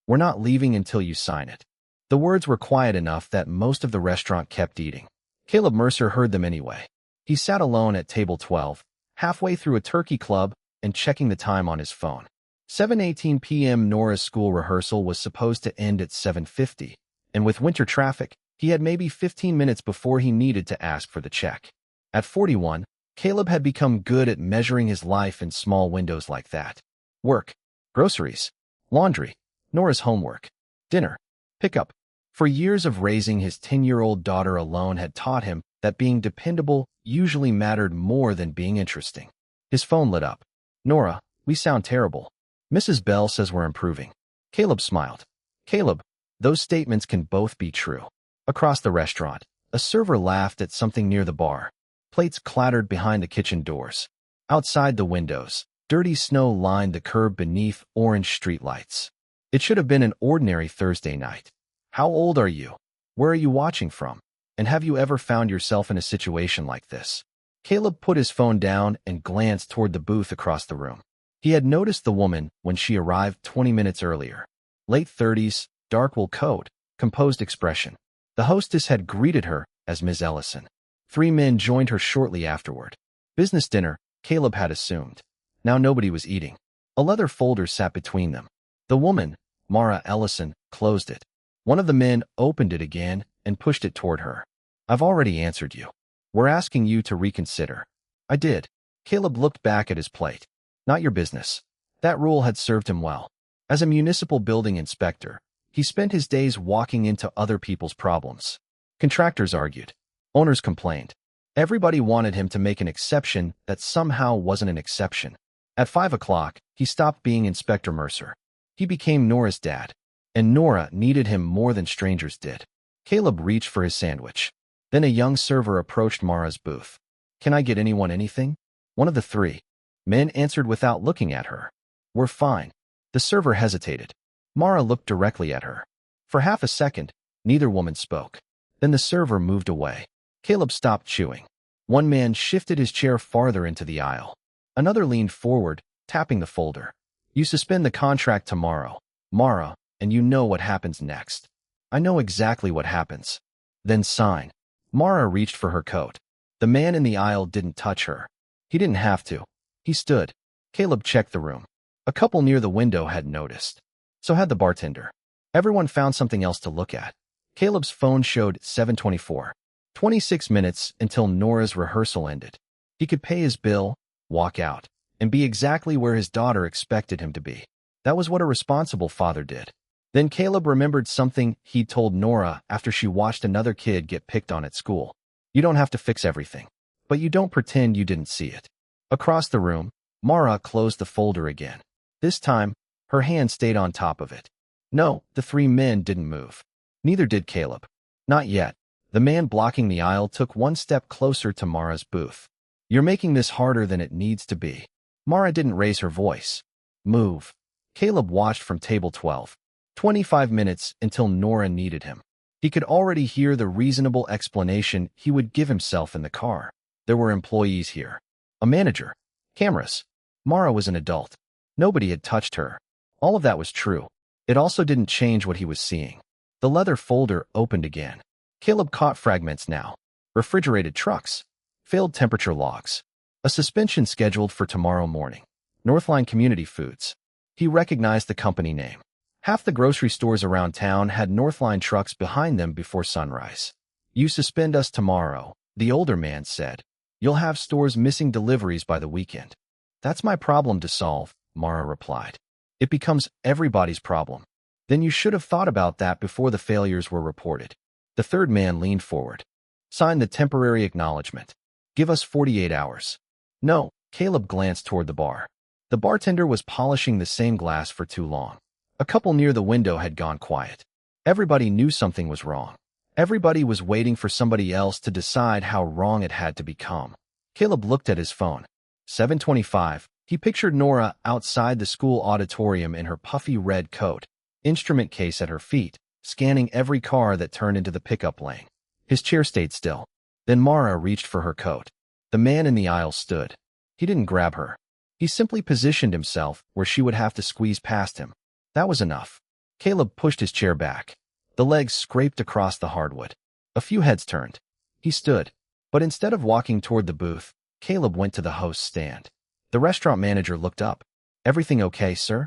"We're not leaving until you sign it." The words were quiet enough that most of the restaurant kept eating. Caleb Mercer heard them anyway. He sat alone at table 12, halfway through a turkey club and checking the time on his phone. 7:18 p.m. Nora's school rehearsal was supposed to end at 7:50, and with winter traffic, he had maybe 15 minutes before he needed to ask for the check. At 41, Caleb had become good at measuring his life in small windows like that. Work, groceries, laundry, Nora's homework, dinner, pickup. For years of raising his 10-year-old daughter alone had taught him that being dependable usually mattered more than being interesting. His phone lit up. "Nora, we sound terrible. Mrs. Bell says we're improving." Caleb smiled. "Caleb, those statements can both be true." Across the restaurant, a server laughed at something near the bar. Plates clattered behind the kitchen doors. Outside the windows, dirty snow lined the curb beneath orange streetlights. It should have been an ordinary Thursday night. "How old are you? Where are you watching from? And have you ever found yourself in a situation like this?" Caleb put his phone down and glanced toward the booth across the room. He had noticed the woman when she arrived 20 minutes earlier. Late 30s, dark wool coat, composed expression. The hostess had greeted her as Ms. Ellison. 3 men joined her shortly afterward. Business dinner, Caleb had assumed. Now nobody was eating. A leather folder sat between them. The woman, Mara Ellison, closed it. One of the men opened it again and pushed it toward her. "I've already answered you. We're asking you to reconsider." "I did." Caleb looked back at his plate. "Not your business." That rule had served him well. As a municipal building inspector, he spent his days walking into other people's problems. Contractors argued. Owners complained. Everybody wanted him to make an exception that somehow wasn't an exception. At 5 o'clock, he stopped being Inspector Mercer. He became Nora's dad, and Nora needed him more than strangers did. Caleb reached for his sandwich. Then a young server approached Mara's booth. "Can I get anyone anything?" One of the 3 men answered without looking at her. "We're fine." The server hesitated. Mara looked directly at her. For half a second, neither woman spoke. Then the server moved away. Caleb stopped chewing. One man shifted his chair farther into the aisle. Another leaned forward, tapping the folder. "You suspend the contract tomorrow, Mara, and you know what happens next." "I know exactly what happens." "Then sign." Mara reached for her coat. The man in the aisle didn't touch her. He didn't have to. He stood. Caleb checked the room. A couple near the window had noticed. So had the bartender. Everyone found something else to look at. Caleb's phone showed 7:24. 26 minutes until Nora's rehearsal ended. He could pay his bill, walk out, and be exactly where his daughter expected him to be. That was what a responsible father did. Then Caleb remembered something he'd told Nora after she watched another kid get picked on at school. "You don't have to fix everything, but you don't pretend you didn't see it." Across the room, Mara closed the folder again. This time, her hand stayed on top of it. No, the 3 men didn't move. Neither did Caleb. Not yet. The man blocking the aisle took one step closer to Mara's booth. "You're making this harder than it needs to be." Mara didn't raise her voice. "Move." Caleb watched from table 12. 25 minutes until Nora needed him. He could already hear the reasonable explanation he would give himself in the car. There were employees here. A manager. Cameras. Mara was an adult. Nobody had touched her. All of that was true. It also didn't change what he was seeing. The leather folder opened again. Caleb caught fragments now. Refrigerated trucks. Failed temperature logs. A suspension scheduled for tomorrow morning. Northline Community Foods. He recognized the company name. Half the grocery stores around town had Northline trucks behind them before sunrise. "You suspend us tomorrow," the older man said. "You'll have stores missing deliveries by the weekend." "That's my problem to solve," Mara replied. "It becomes everybody's problem." "Then you should have thought about that before the failures were reported." The third man leaned forward. "Sign the temporary acknowledgement. Give us 48 hours. "No." Caleb glanced toward the bar. The bartender was polishing the same glass for too long. A couple near the window had gone quiet. Everybody knew something was wrong. Everybody was waiting for somebody else to decide how wrong it had to become. Caleb looked at his phone. 7:25. He pictured Nora outside the school auditorium in her puffy red coat, instrument case at her feet, scanning every car that turned into the pickup lane. His chair stayed still. Then Mara reached for her coat. The man in the aisle stood. He didn't grab her. He simply positioned himself where she would have to squeeze past him. That was enough. Caleb pushed his chair back. The legs scraped across the hardwood. A few heads turned. He stood. But instead of walking toward the booth, Caleb went to the host's stand. The restaurant manager looked up. "Everything okay, sir?"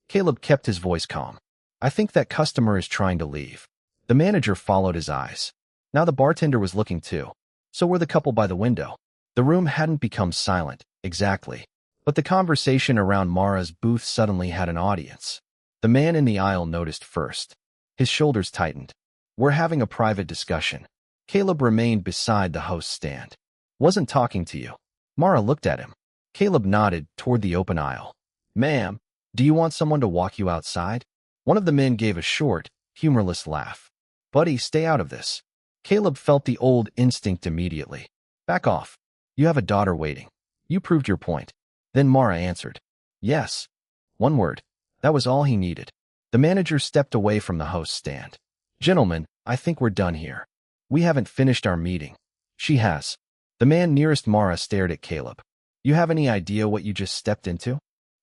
Caleb kept his voice calm. "I think that customer is trying to leave." The manager followed his eyes. Now the bartender was looking too. So were the couple by the window. The room hadn't become silent, exactly. But the conversation around Mara's booth suddenly had an audience. The man in the aisle noticed first. His shoulders tightened. "We're having a private discussion." Caleb remained beside the host's stand. "Wasn't talking to you." Mara looked at him. Caleb nodded toward the open aisle. "Ma'am, do you want someone to walk you outside?" One of the men gave a short, humorless laugh. "Buddy, stay out of this." Caleb felt the old instinct immediately. "Back off. You have a daughter waiting. You proved your point." Then Mara answered. "Yes." One word. That was all he needed. The manager stepped away from the host's stand. "Gentlemen, I think we're done here. We haven't finished our meeting." "She has." The man nearest Mara stared at Caleb. "You have any idea what you just stepped into?"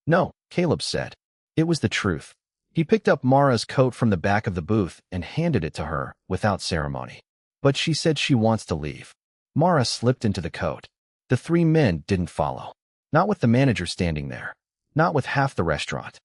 "No," Caleb said. It was the truth. He picked up Mara's coat from the back of the booth and handed it to her without ceremony. "But she said she wants to leave." Mara slipped into the coat. The three men didn't follow. Not with the manager standing there. Not with half the restaurant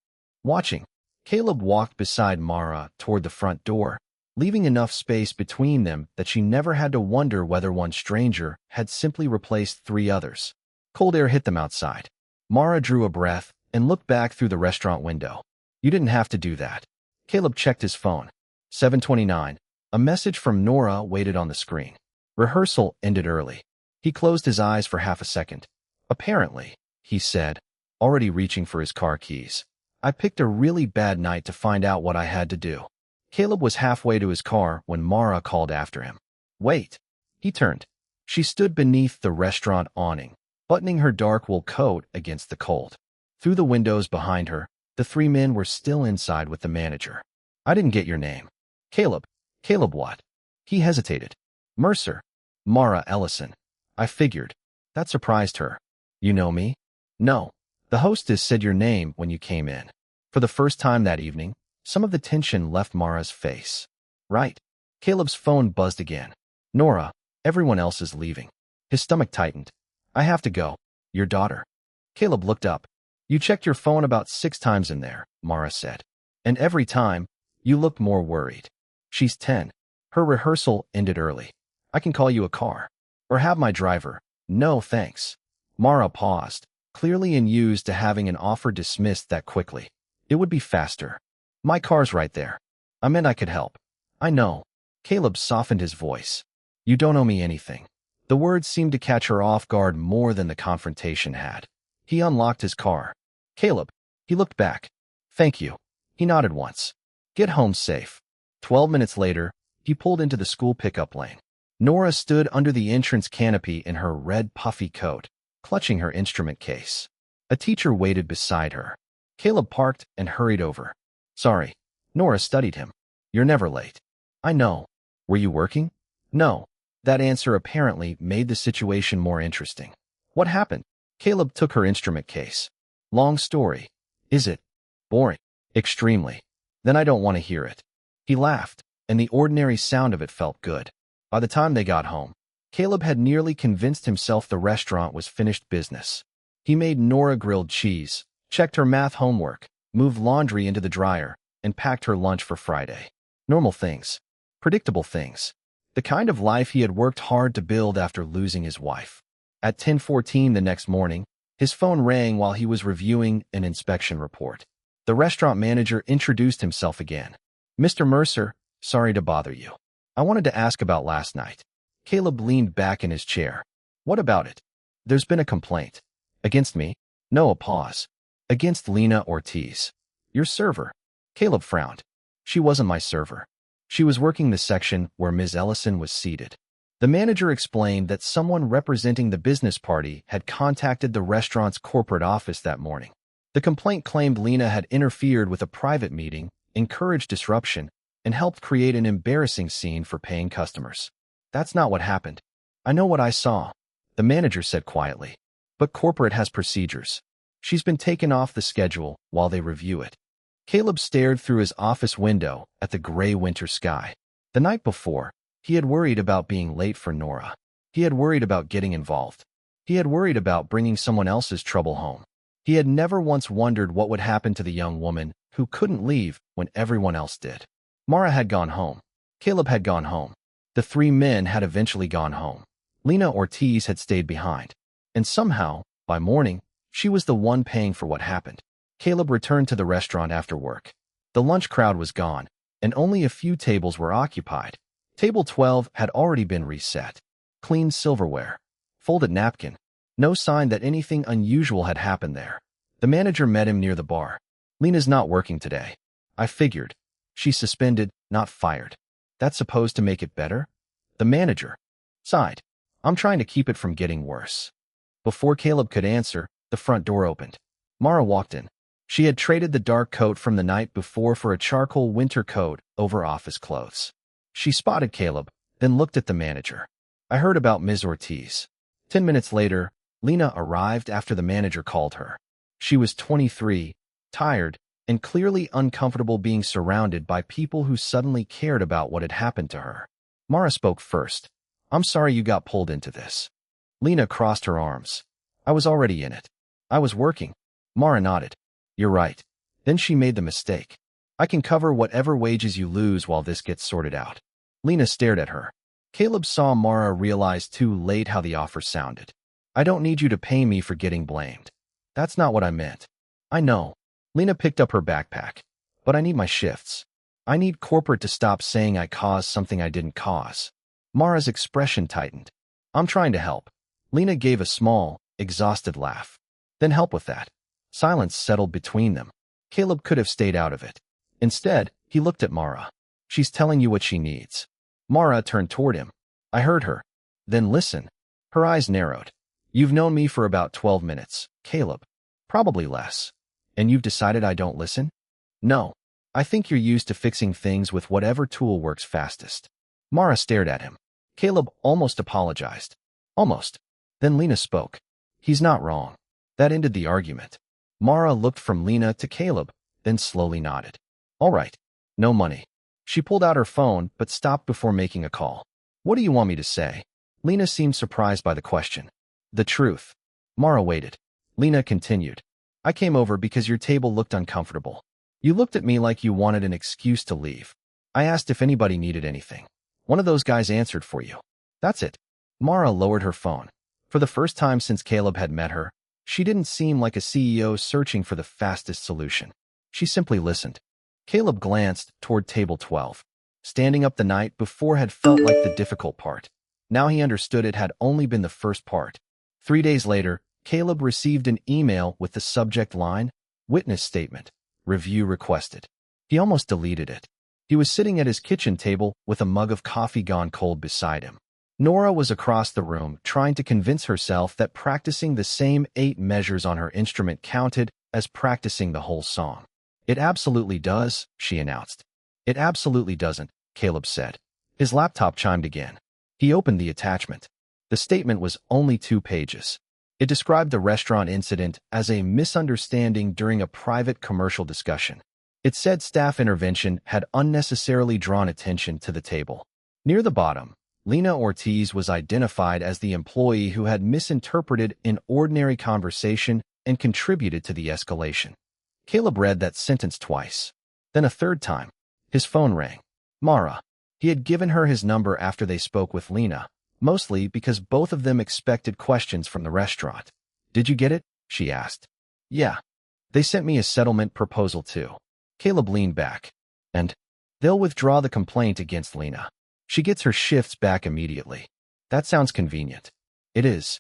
watching. Caleb walked beside Mara toward the front door, leaving enough space between them that she never had to wonder whether one stranger had simply replaced three others. Cold air hit them outside. Mara drew a breath and looked back through the restaurant window. "You didn't have to do that." Caleb checked his phone. 7:29. A message from Nora waited on the screen. Rehearsal ended early. He closed his eyes for half a second. "Apparently," he said, already reaching for his car keys. "I picked a really bad night to find out what I had to do." Caleb was halfway to his car when Mara called after him. "Wait." He turned. She stood beneath the restaurant awning, buttoning her dark wool coat against the cold. Through the windows behind her, the three men were still inside with the manager. "I didn't get your name." "Caleb." "Caleb what?" He hesitated. "Mercer. Mara Ellison." "I figured." That surprised her. "You know me?" "No." The hostess said your name when you came in. For the first time that evening, some of the tension left Mara's face. "Right." Caleb's phone buzzed again. "Nora, everyone else is leaving." His stomach tightened. "I have to go." "Your daughter." Caleb looked up. "You checked your phone about 6 times in there," Mara said. "And every time, you looked more worried." "She's 10. Her rehearsal ended early. I can call you a car. Or have my driver." "No, thanks." Mara paused, clearly unused to having an offer dismissed that quickly. "It would be faster." "My car's right there." "I meant I could help." "I know." Caleb softened his voice. "You don't owe me anything." The words seemed to catch her off guard more than the confrontation had. He unlocked his car. "Caleb." He looked back. "Thank you." He nodded once. "Get home safe." 12 minutes later, he pulled into the school pickup lane. Nora stood under the entrance canopy in her red puffy coat, clutching her instrument case. A teacher waited beside her. Caleb parked and hurried over. "Sorry." Nora studied him. "You're never late." "I know." "Were you working?" "No." That answer apparently made the situation more interesting. "What happened?" Caleb took her instrument case. "Long story." "Is it?" "Boring." "Extremely." "Then I don't want to hear it." He laughed, and the ordinary sound of it felt good. By the time they got home, Caleb had nearly convinced himself the restaurant was finished business. He made Nora grilled cheese, checked her math homework, moved laundry into the dryer, and packed her lunch for Friday. Normal things. Predictable things. The kind of life he had worked hard to build after losing his wife. At 10:14 the next morning, his phone rang while he was reviewing an inspection report. The restaurant manager introduced himself again. "Mr. Mercer, sorry to bother you. I wanted to ask about last night." Caleb leaned back in his chair. "What about it?" "There's been a complaint." "Against me?" "No," a pause. "Against Lena Ortiz. Your server." Caleb frowned. "She wasn't my server. She was working the section where Ms. Ellison was seated." The manager explained that someone representing the business party had contacted the restaurant's corporate office that morning. The complaint claimed Lena had interfered with a private meeting, encouraged disruption, and helped create an embarrassing scene for paying customers. "That's not what happened." "I know what I saw," the manager said quietly. "But corporate has procedures. She's been taken off the schedule while they review it." Caleb stared through his office window at the gray winter sky. The night before, he had worried about being late for Nora. He had worried about getting involved. He had worried about bringing someone else's trouble home. He had never once wondered what would happen to the young woman who couldn't leave when everyone else did. Mara had gone home. Caleb had gone home. The three men had eventually gone home. Lena Ortiz had stayed behind. And somehow, by morning, she was the one paying for what happened. Caleb returned to the restaurant after work. The lunch crowd was gone, and only a few tables were occupied. Table 12 had already been reset. Clean silverware. Folded napkin. No sign that anything unusual had happened there. The manager met him near the bar. Lena's not working today. I figured. She's suspended, not fired. That's supposed to make it better? The manager sighed. I'm trying to keep it from getting worse. Before Caleb could answer, the front door opened. Mara walked in. She had traded the dark coat from the night before for a charcoal winter coat over office clothes. She spotted Caleb, then looked at the manager. I heard about Ms. Ortiz. 10 minutes later, Lena arrived after the manager called her. She was 23, tired, and clearly uncomfortable being surrounded by people who suddenly cared about what had happened to her. Mara spoke first. I'm sorry you got pulled into this. Lena crossed her arms. I was already in it. I was working. Mara nodded. You're right. Then she made the mistake. I can cover whatever wages you lose while this gets sorted out. Lena stared at her. Caleb saw Mara realize too late how the offer sounded. I don't need you to pay me for getting blamed. That's not what I meant. I know. Lena picked up her backpack. But I need my shifts. I need corporate to stop saying I caused something I didn't cause. Mara's expression tightened. I'm trying to help. Lena gave a small, exhausted laugh. Then help with that. Silence settled between them. Caleb could have stayed out of it. Instead, he looked at Mara. She's telling you what she needs. Mara turned toward him. I heard her. Then listen. Her eyes narrowed. You've known me for about 12 minutes, Caleb. Probably less. And you've decided I don't listen? No. I think you're used to fixing things with whatever tool works fastest. Mara stared at him. Caleb almost apologized. Almost. Then Lena spoke. He's not wrong. That ended the argument. Mara looked from Lena to Caleb, then slowly nodded. All right. No money. She pulled out her phone, but stopped before making a call. What do you want me to say? Lena seemed surprised by the question. The truth. Mara waited. Lena continued. I came over because your table looked uncomfortable. You looked at me like you wanted an excuse to leave. I asked if anybody needed anything. One of those guys answered for you. That's it. Mara lowered her phone. For the first time since Caleb had met her, she didn't seem like a CEO searching for the fastest solution. She simply listened. Caleb glanced toward table 12. Standing up the night before had felt like the difficult part. Now he understood it had only been the first part. 3 days later, Caleb received an email with the subject line, Witness Statement, Review Requested. He almost deleted it. He was sitting at his kitchen table with a mug of coffee gone cold beside him. Nora was across the room trying to convince herself that practicing the same 8 measures on her instrument counted as practicing the whole song. It absolutely does, she announced. It absolutely doesn't, Caleb said. His laptop chimed again. He opened the attachment. The statement was only 2 pages. It described the restaurant incident as a misunderstanding during a private commercial discussion. It said staff intervention had unnecessarily drawn attention to the table. Near the bottom, Lena Ortiz was identified as the employee who had misinterpreted an ordinary conversation and contributed to the escalation. Caleb read that sentence twice. Then a third time. His phone rang. Mara. He had given her his number after they spoke with Lena, mostly because both of them expected questions from the restaurant. Did you get it? She asked. Yeah. They sent me a settlement proposal too. Caleb leaned back. And they'll withdraw the complaint against Lena. She gets her shifts back immediately. That sounds convenient. It is.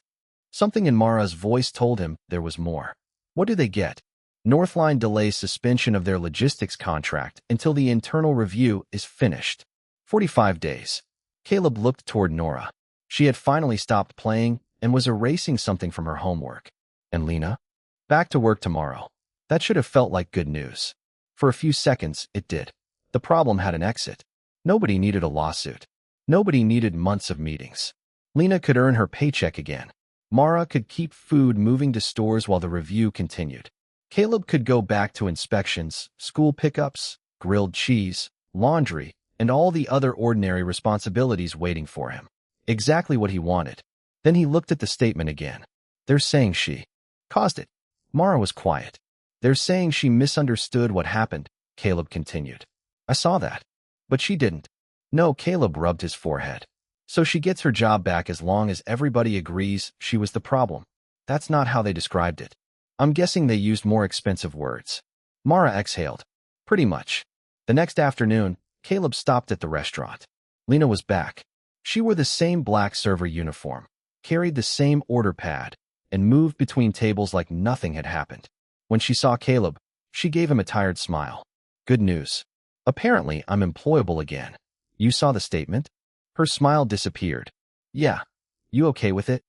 Something in Mara's voice told him there was more. What do they get? Northline delays suspension of their logistics contract until the internal review is finished. 45 days. Caleb looked toward Nora. She had finally stopped playing and was erasing something from her homework. And Lena? Back to work tomorrow. That should have felt like good news. For a few seconds, it did. The problem had an exit. Nobody needed a lawsuit. Nobody needed months of meetings. Lena could earn her paycheck again. Mara could keep food moving to stores while the review continued. Caleb could go back to inspections, school pickups, grilled cheese, laundry, and all the other ordinary responsibilities waiting for him. Exactly what he wanted. Then he looked at the statement again. They're saying she caused it. Mara was quiet. They're saying she misunderstood what happened, Caleb continued. I saw that. But she didn't. No, Caleb rubbed his forehead. So she gets her job back as long as everybody agrees she was the problem. That's not how they described it. I'm guessing they used more expensive words. Mara exhaled. Pretty much. The next afternoon, Caleb stopped at the restaurant. Lena was back. She wore the same black server uniform, carried the same order pad, and moved between tables like nothing had happened. When she saw Caleb, she gave him a tired smile. Good news. Apparently, I'm employable again. You saw the statement? Her smile disappeared. Yeah. You okay with it?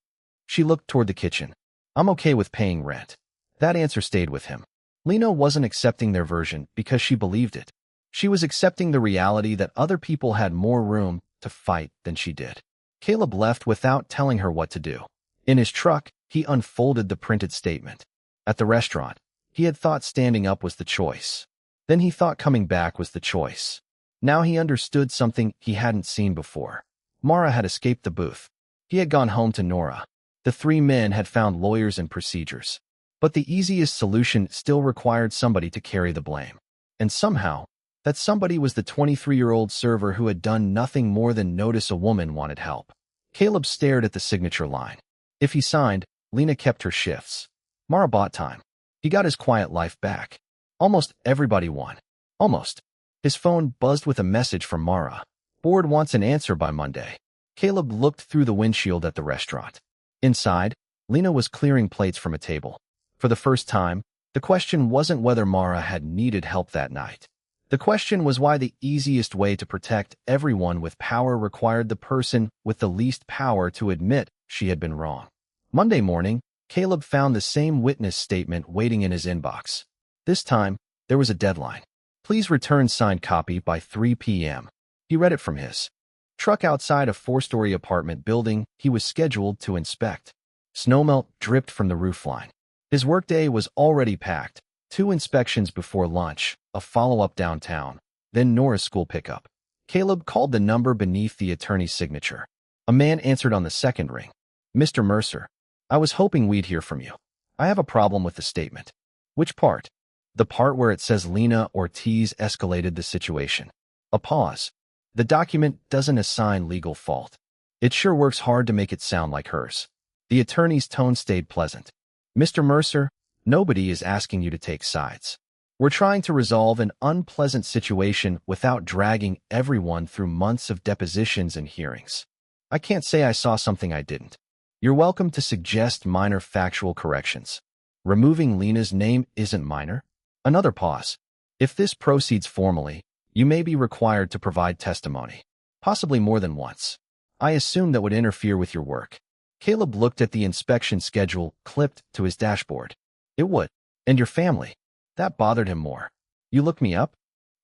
She looked toward the kitchen. I'm okay with paying rent. That answer stayed with him. Lena wasn't accepting their version because she believed it. She was accepting the reality that other people had more room to fight than she did. Caleb left without telling her what to do. In his truck, he unfolded the printed statement. At the restaurant, he had thought standing up was the choice. Then he thought coming back was the choice. Now he understood something he hadn't seen before. Mara had escaped the booth. He had gone home to Nora. The three men had found lawyers and procedures. But the easiest solution still required somebody to carry the blame. And somehow, that somebody was the 23-year-old server who had done nothing more than notice a woman wanted help. Caleb stared at the signature line. If he signed, Lena kept her shifts. Mara bought time. He got his quiet life back. Almost everybody won. Almost. His phone buzzed with a message from Mara. Board wants an answer by Monday. Caleb looked through the windshield at the restaurant. Inside, Lena was clearing plates from a table. For the first time, the question wasn't whether Mara had needed help that night. The question was why the easiest way to protect everyone with power required the person with the least power to admit she had been wrong. Monday morning, Caleb found the same witness statement waiting in his inbox. This time, there was a deadline. Please return signed copy by 3 p.m. He read it from his truck outside a 4-story apartment building he was scheduled to inspect. Snowmelt dripped from the roofline. His workday was already packed. 2 inspections before lunch, a follow-up downtown, then Nora's school pickup. Caleb called the number beneath the attorney's signature. A man answered on the second ring. Mr. Mercer, I was hoping we'd hear from you. I have a problem with the statement. Which part? The part where it says Lena Ortiz escalated the situation. A pause. The document doesn't assign legal fault. It sure works hard to make it sound like hers. The attorney's tone stayed pleasant. Mr. Mercer, nobody is asking you to take sides. We're trying to resolve an unpleasant situation without dragging everyone through months of depositions and hearings. I can't say I saw something I didn't. You're welcome to suggest minor factual corrections. Removing Lena's name isn't minor. Another pause. If this proceeds formally, you may be required to provide testimony, possibly more than once. I assume that would interfere with your work. Caleb looked at the inspection schedule clipped to his dashboard. It would. And your family. That bothered him more. You look me up?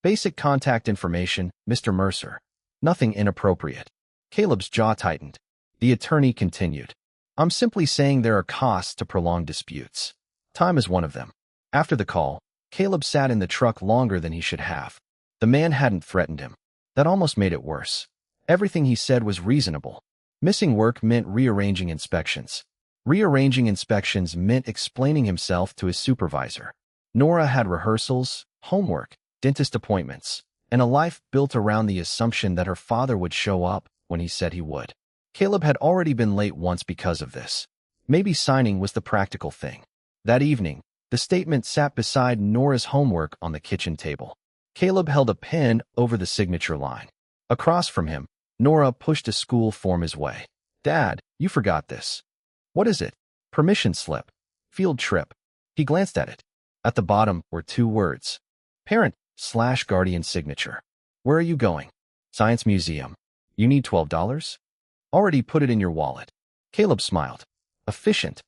Basic contact information, Mr. Mercer. Nothing inappropriate. Caleb's jaw tightened. The attorney continued. I'm simply saying there are costs to prolonged disputes. Time is one of them. After the call, Caleb sat in the truck longer than he should have. The man hadn't threatened him. That almost made it worse. Everything he said was reasonable. Missing work meant rearranging inspections. Rearranging inspections meant explaining himself to his supervisor. Nora had rehearsals, homework, dentist appointments, and a life built around the assumption that her father would show up when he said he would. Caleb had already been late once because of this. Maybe signing was the practical thing. That evening, the statement sat beside Nora's homework on the kitchen table. Caleb held a pen over the signature line. Across from him, Nora pushed a school form his way. Dad, you forgot this. What is it? Permission slip. Field trip. He glanced at it. At the bottom were 2 words. Parent/guardian signature. Where are you going? Science Museum. You need $12? Already put it in your wallet. Caleb smiled. Efficient.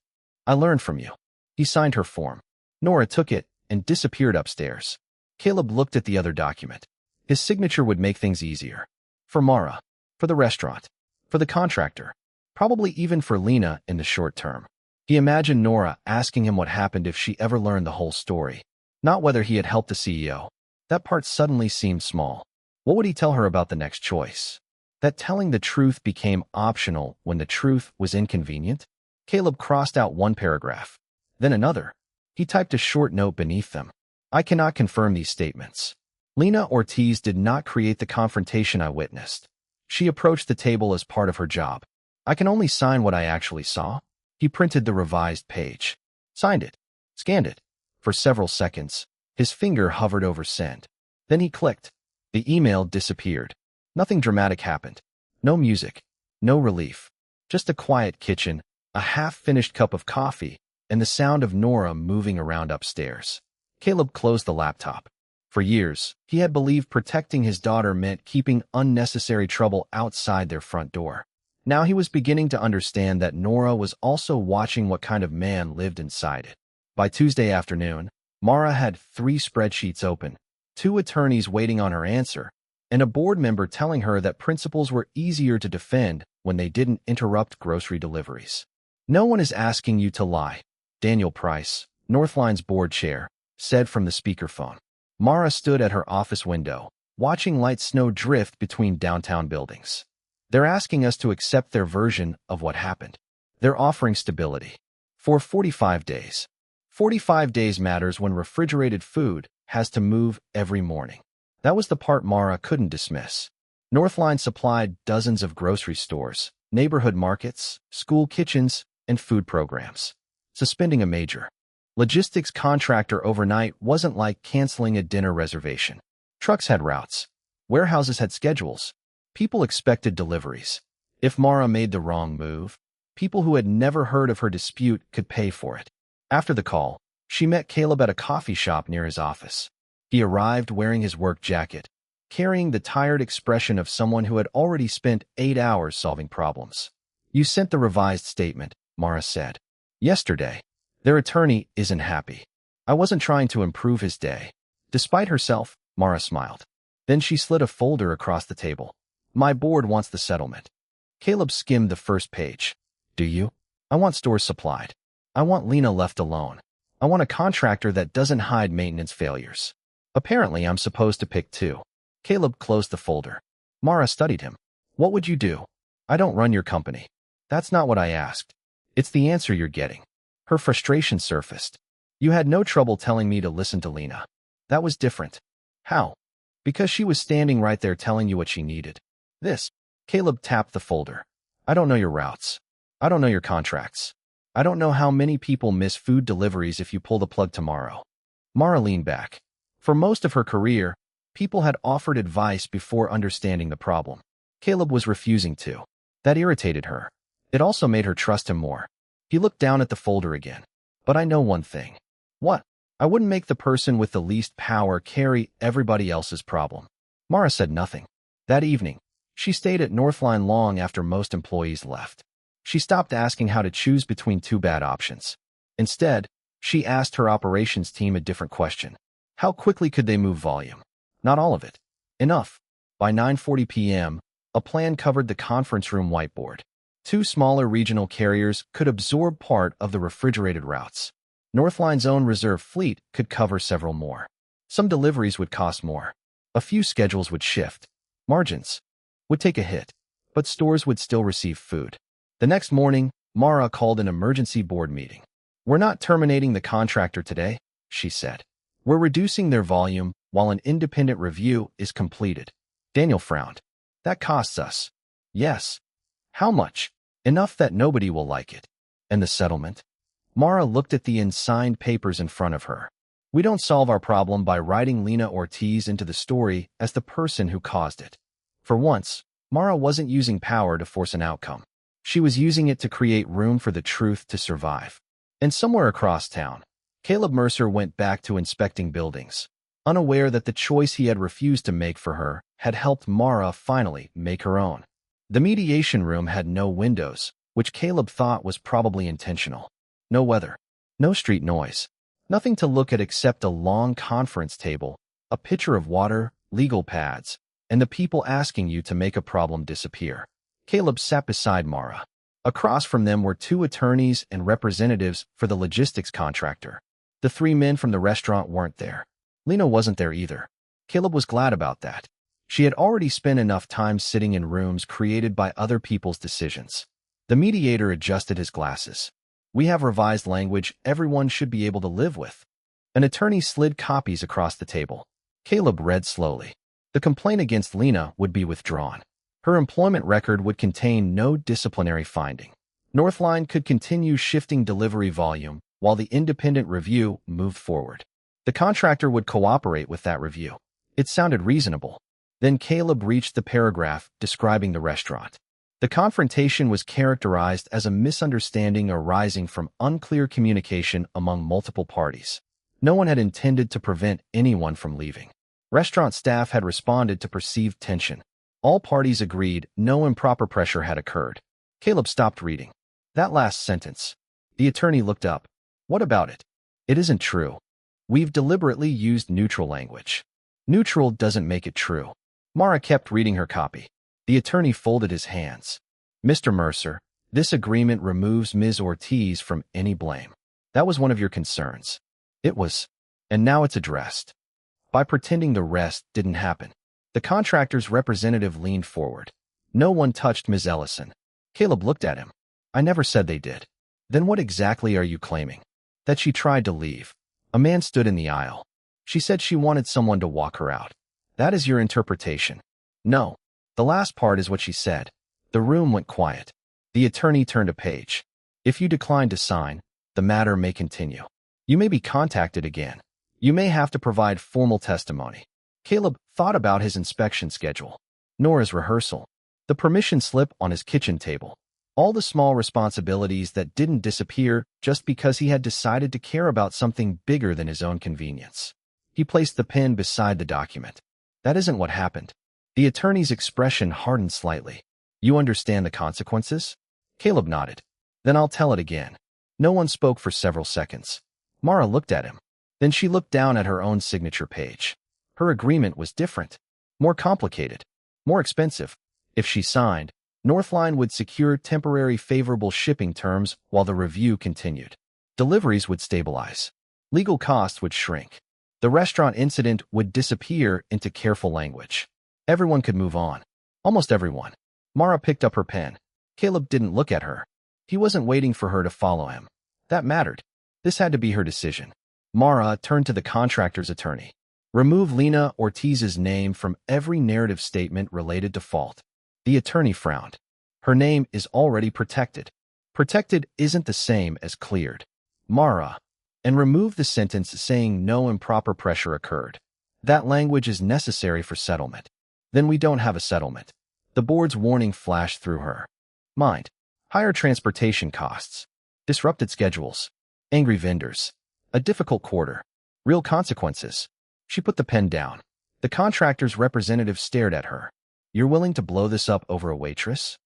I learned from you. He signed her form. Nora took it and disappeared upstairs. Caleb looked at the other document. His signature would make things easier. For Mara. For the restaurant. For the contractor. Probably even for Lena in the short term. He imagined Nora asking him what happened if she ever learned the whole story, not whether he had helped the CEO. That part suddenly seemed small. What would he tell her about the next choice? That telling the truth became optional when the truth was inconvenient? Caleb crossed out one paragraph, then another. He typed a short note beneath them. I cannot confirm these statements. Lena Ortiz did not create the confrontation I witnessed. She approached the table as part of her job. I can only sign what I actually saw. He printed the revised page, signed it, scanned it. For several seconds, his finger hovered over send. Then he clicked. The email disappeared. Nothing dramatic happened. No music, no relief. Just a quiet kitchen, a half-finished cup of coffee, and the sound of Nora moving around upstairs. Caleb closed the laptop. For years, he had believed protecting his daughter meant keeping unnecessary trouble outside their front door. Now he was beginning to understand that Nora was also watching what kind of man lived inside it. By Tuesday afternoon, Mara had 3 spreadsheets open, 2 attorneys waiting on her answer, and a board member telling her that principals were easier to defend when they didn't interrupt grocery deliveries. No one is asking you to lie, Daniel Price, Northline's board chair, said from the speakerphone. Mara stood at her office window, watching light snow drift between downtown buildings. They're asking us to accept their version of what happened. They're offering stability. For 45 days. 45 days matters when refrigerated food has to move every morning. That was the part Mara couldn't dismiss. Northline supplied dozens of grocery stores, neighborhood markets, school kitchens, and food programs. Suspending a major logistics contractor overnight wasn't like canceling a dinner reservation. Trucks had routes. Warehouses had schedules. People expected deliveries. If Mara made the wrong move, people who had never heard of her dispute could pay for it. After the call, she met Caleb at a coffee shop near his office. He arrived wearing his work jacket, carrying the tired expression of someone who had already spent 8 hours solving problems. You sent the revised statement, Mara said. Yesterday. Their attorney isn't happy. I wasn't trying to improve his day. Despite herself, Mara smiled. Then she slid a folder across the table. My board wants the settlement. Caleb skimmed the first page. Do you? I want stores supplied. I want Lena left alone. I want a contractor that doesn't hide maintenance failures. Apparently, I'm supposed to pick 2. Caleb closed the folder. Mara studied him. What would you do? I don't run your company. That's not what I asked. It's the answer you're getting. Her frustration surfaced. You had no trouble telling me to listen to Lena. That was different. How? Because she was standing right there telling you what she needed. This. Caleb tapped the folder. I don't know your routes. I don't know your contracts. I don't know how many people miss food deliveries if you pull the plug tomorrow. Mara leaned back. For most of her career, people had offered advice before understanding the problem. Caleb was refusing to. That irritated her. It also made her trust him more. He looked down at the folder again. But I know one thing. What? I wouldn't make the person with the least power carry everybody else's problem. Mara said nothing. That evening, she stayed at Northline long after most employees left. She stopped asking how to choose between 2 bad options. Instead, she asked her operations team a different question. How quickly could they move volume? Not all of it. Enough. By 9:40 p.m., a plan covered the conference room whiteboard. 2 smaller regional carriers could absorb part of the refrigerated routes. Northline's own reserve fleet could cover several more. Some deliveries would cost more. A few schedules would shift. Margins would take a hit, but stores would still receive food. The next morning, Mara called an emergency board meeting. We're not terminating the contractor today, she said. We're reducing their volume while an independent review is completed. Daniel frowned. That costs us. Yes. How much? Enough that nobody will like it. And the settlement? Mara looked at the unsigned papers in front of her. We don't solve our problem by writing Lena Ortiz into the story as the person who caused it. For once, Mara wasn't using power to force an outcome. She was using it to create room for the truth to survive. And somewhere across town, Caleb Mercer went back to inspecting buildings, unaware that the choice he had refused to make for her had helped Mara finally make her own. The mediation room had no windows, which Caleb thought was probably intentional. No weather, no street noise, nothing to look at except a long conference table, a pitcher of water, legal pads, and the people asking you to make a problem disappear. Caleb sat beside Mara. Across from them were two attorneys and representatives for the logistics contractor. The three men from the restaurant weren't there. Lena wasn't there either. Caleb was glad about that. She had already spent enough time sitting in rooms created by other people's decisions. The mediator adjusted his glasses. We have revised language everyone should be able to live with. An attorney slid copies across the table. Caleb read slowly. The complaint against Lena would be withdrawn. Her employment record would contain no disciplinary finding. Northline could continue shifting delivery volume while the independent review moved forward. The contractor would cooperate with that review. It sounded reasonable. Then Caleb reached the paragraph describing the restaurant. The confrontation was characterized as a misunderstanding arising from unclear communication among multiple parties. No one had intended to prevent anyone from leaving. Restaurant staff had responded to perceived tension. All parties agreed no improper pressure had occurred. Caleb stopped reading. That last sentence. The attorney looked up. What about it? It isn't true. We've deliberately used neutral language. Neutral doesn't make it true. Mara kept reading her copy. The attorney folded his hands. Mr. Mercer, this agreement removes Ms. Ortiz from any blame. That was one of your concerns. It was. And now it's addressed. By pretending the rest didn't happen. The contractor's representative leaned forward. No one touched Ms. Ellison. Caleb looked at him. I never said they did. Then what exactly are you claiming? That she tried to leave. A man stood in the aisle. She said she wanted someone to walk her out. That is your interpretation. No. The last part is what she said. The room went quiet. The attorney turned a page. If you decline to sign, the matter may continue. You may be contacted again. You may have to provide formal testimony. Caleb thought about his inspection schedule. Nora's rehearsal. The permission slip on his kitchen table. All the small responsibilities that didn't disappear just because he had decided to care about something bigger than his own convenience. He placed the pen beside the document. That isn't what happened. The attorney's expression hardened slightly. You understand the consequences? Caleb nodded. Then I'll tell it again. No one spoke for several seconds. Mara looked at him. Then she looked down at her own signature page. Her agreement was different. More complicated. More expensive. If she signed, Northline would secure temporary favorable shipping terms while the review continued. Deliveries would stabilize. Legal costs would shrink. The restaurant incident would disappear into careful language. Everyone could move on. Almost everyone. Mara picked up her pen. Caleb didn't look at her. He wasn't waiting for her to follow him. That mattered. This had to be her decision. Mara turned to the contractor's attorney. Remove Lena Ortiz's name from every narrative statement related to fault. The attorney frowned. Her name is already protected. Protected isn't the same as cleared. Mara. And remove the sentence saying no improper pressure occurred. That language is necessary for settlement. Then we don't have a settlement. The board's warning flashed through her mind. Higher transportation costs. Disrupted schedules. Angry vendors. A difficult quarter. Real consequences. She put the pen down. The contractor's representative stared at her. You're willing to blow this up over a waitress?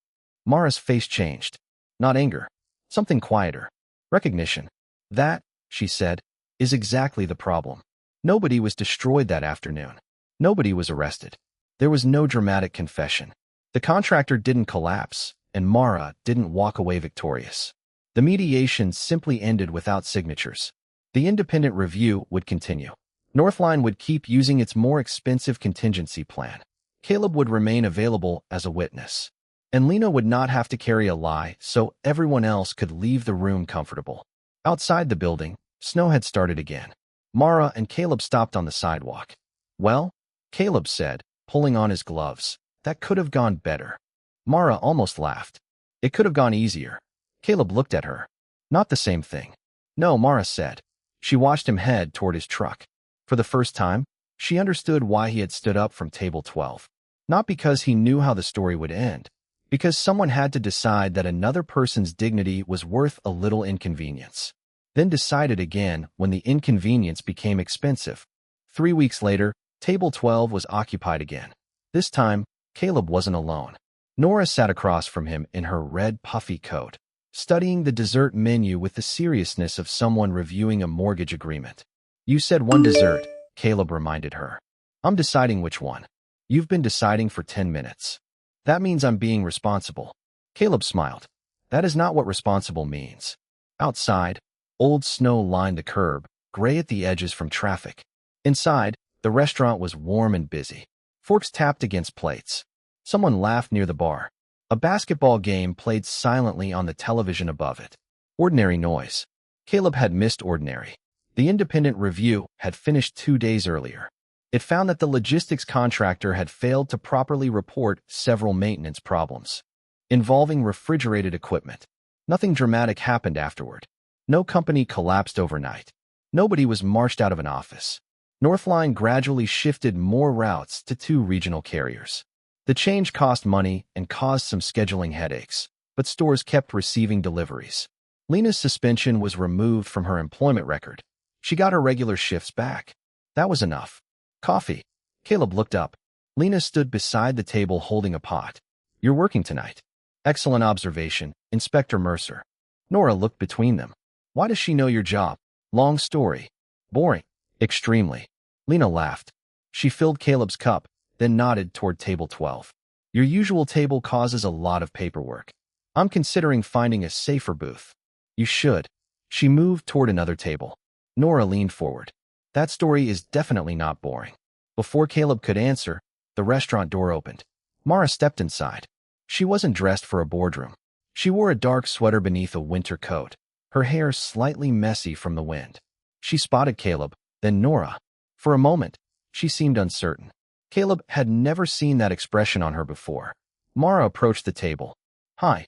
Mara's face changed. Not anger. Something quieter. Recognition. That, she said, is exactly the problem. Nobody was destroyed that afternoon. Nobody was arrested. There was no dramatic confession. The contractor didn't collapse, and Mara didn't walk away victorious. The mediation simply ended without signatures. The independent review would continue. Northline would keep using its more expensive contingency plan. Caleb would remain available as a witness. And Lena would not have to carry a lie, so everyone else could leave the room comfortable. Outside the building, snow had started again. Mara and Caleb stopped on the sidewalk. Well, Caleb said, pulling on his gloves, that could have gone better. Mara almost laughed. It could have gone easier. Caleb looked at her. Not the same thing. No, Mara said. She watched him head toward his truck. For the first time, she understood why he had stood up from table 12. Not because he knew how the story would end, because someone had to decide that another person's dignity was worth a little inconvenience. Then decided again when the inconvenience became expensive. 3 weeks later, table 12 was occupied again. This time, Caleb wasn't alone. Nora sat across from him in her red puffy coat, studying the dessert menu with the seriousness of someone reviewing a mortgage agreement. You said one dessert, Caleb reminded her. I'm deciding which one. You've been deciding for 10 minutes. That means I'm being responsible. Caleb smiled. That is not what responsible means. Outside, old snow lined the curb, gray at the edges from traffic. Inside, the restaurant was warm and busy. Forks tapped against plates. Someone laughed near the bar. A basketball game played silently on the television above it. Ordinary noise. Caleb had missed Ordinary. The independent review had finished 2 days earlier. It found that the logistics contractor had failed to properly report several maintenance problems involving refrigerated equipment. Nothing dramatic happened afterward. No company collapsed overnight. Nobody was marched out of an office. Northline gradually shifted more routes to 2 regional carriers. The change cost money and caused some scheduling headaches, but stores kept receiving deliveries. Lena's suspension was removed from her employment record. She got her regular shifts back. That was enough. Coffee. Caleb looked up. Lena stood beside the table holding a pot. You're working tonight. Excellent observation, Inspector Mercer. Nora looked between them. Why does she know your job? Long story. Boring. Extremely. Lena laughed. She filled Caleb's cup, then nodded toward table 12. Your usual table causes a lot of paperwork. I'm considering finding a safer booth. You should. She moved toward another table. Nora leaned forward. That story is definitely not boring. Before Caleb could answer, the restaurant door opened. Mara stepped inside. She wasn't dressed for a boardroom. She wore a dark sweater beneath a winter coat, her hair slightly messy from the wind. She spotted Caleb, then Nora. For a moment, she seemed uncertain. Caleb had never seen that expression on her before. Mara approached the table. Hi.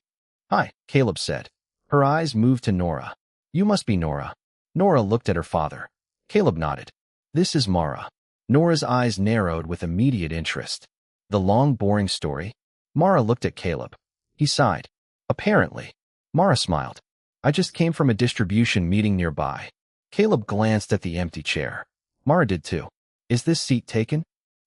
Hi, Caleb said. Her eyes moved to Nora. You must be Nora. Nora looked at her father. Caleb nodded. This is Mara. Nora's eyes narrowed with immediate interest. The long, boring story? Mara looked at Caleb. He sighed. Apparently. Mara smiled. I just came from a distribution meeting nearby. Caleb glanced at the empty chair. Mara did too. Is this seat taken?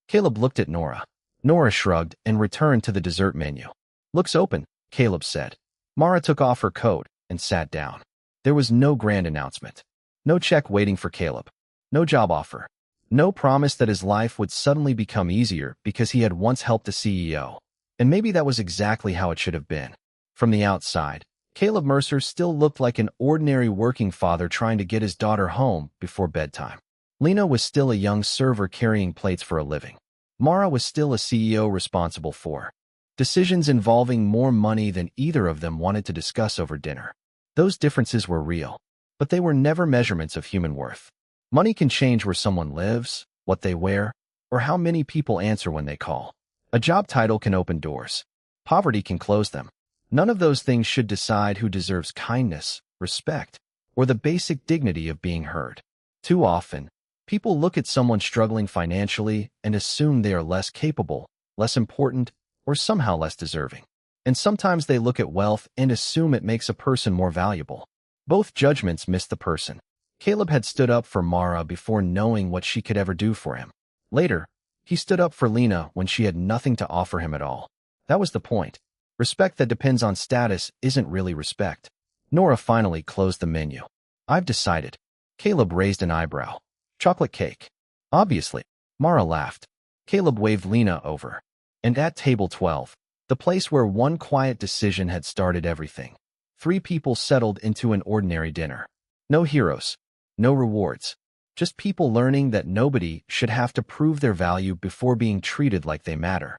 Caleb looked at Nora. Nora shrugged and returned to the dessert menu. Looks open, Caleb said. Mara took off her coat and sat down. There was no grand announcement. No check waiting for Caleb. No job offer. No promise that his life would suddenly become easier because he had once helped a CEO. And maybe that was exactly how it should have been. From the outside, Caleb Mercer still looked like an ordinary working father trying to get his daughter home before bedtime. Lena was still a young server carrying plates for a living. Mara was still a CEO responsible for decisions involving more money than either of them wanted to discuss over dinner. Those differences were real, but they were never measurements of human worth. Money can change where someone lives, what they wear, or how many people answer when they call. A job title can open doors. Poverty can close them. None of those things should decide who deserves kindness, respect, or the basic dignity of being heard. Too often, people look at someone struggling financially and assume they are less capable, less important, or somehow less deserving. And sometimes they look at wealth and assume it makes a person more valuable. Both judgments miss the person. Caleb had stood up for Mara before knowing what she could ever do for him. Later, he stood up for Lena when she had nothing to offer him at all. That was the point. Respect that depends on status isn't really respect. Nora finally closed the menu. I've decided. Caleb raised an eyebrow. Chocolate cake. Obviously. Mara laughed. Caleb waved Lena over. And at table 12, the place where one quiet decision had started everything, 3 people settled into an ordinary dinner. No heroes. No rewards. Just people learning that nobody should have to prove their value before being treated like they matter.